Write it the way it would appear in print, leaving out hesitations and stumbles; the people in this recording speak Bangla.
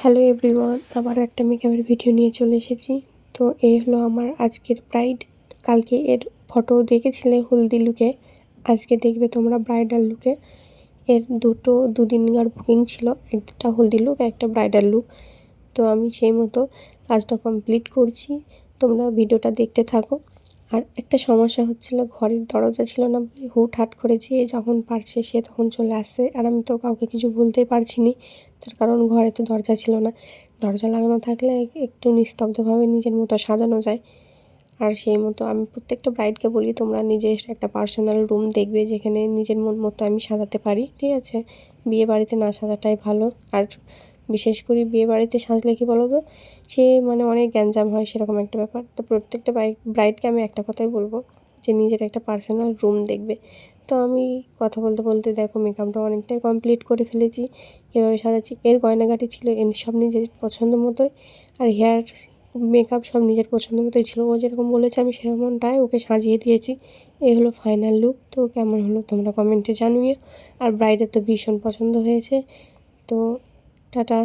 হ্যালো এভরিওয়ান, আবার একটা মেকআপের ভিডিও নিয়ে চলে এসেছি। তো এই হলো আমার আজকের ব্রাইড। কালকে এর ফটো দেখেছিলে হলদি লুকে, আজকে দেখবে তোমরা ব্রাইডাল লুকে। এর দুদিনকার বুকিং ছিল, একটা হলদি লুক একটা ব্রাইডাল লুক। তো আমি সেই মতো কাজটা কমপ্লিট করছি, তোমরা ভিডিওটা দেখতে থাকো। আর একটা সমস্যা হচ্ছিল, ঘরের দরজা ছিল না বলে হুটহাট করে যে যখন পারছে সে তখন চলে আসছে, আর আমি তো কাউকে কিছু বলতেই পারছি নি, তার কারণ ঘরে তো দরজা ছিল না। দরজা লাগানো থাকলে একটু নিস্তব্ধভাবে নিজের মতো সাজানো যায়। আর সেই মতো আমি প্রত্যেকটা ব্রাইডকে বলি তোমরা নিজের একটা পার্সোনাল রুম দেখবে যেখানে নিজের মন মতো আমি সাজাতে পারি, ঠিক আছে? বিয়ে বাড়িতে না সাজাটাই ভালো। আর বিশেষ করে বিয়ে বাড়িতে সাজলে কি বলো তো, সে অনেক গ্যাঞ্জাম হয়, সেরকম একটা ব্যাপার। তো প্রত্যেকটা ব্রাইডকে আমি একটা কথাই বলবো যে নিজের একটা পার্সোনাল রুম দেখবে। তো আমি কথা বলতে বলতে দেখো মেকআপটা অনেকটাই কমপ্লিট করে ফেলেছি। এভাবে সাজাচ্ছি। এর গয়নাগাটি ছিল সব নিজের পছন্দ মতোই, আর হেয়ার মেকআপ সব নিজের পছন্দ মতোই ছিল। ও যেরকম বলেছে আমি সেরকমটাই ওকে সাজিয়ে দিয়েছি। এই হলো ফাইনাল লুক। তো কেমন হলো তোমরা কমেন্টে জানিও। আর ব্রাইডের তো ভীষণ পছন্দ হয়েছে। তো টাটা।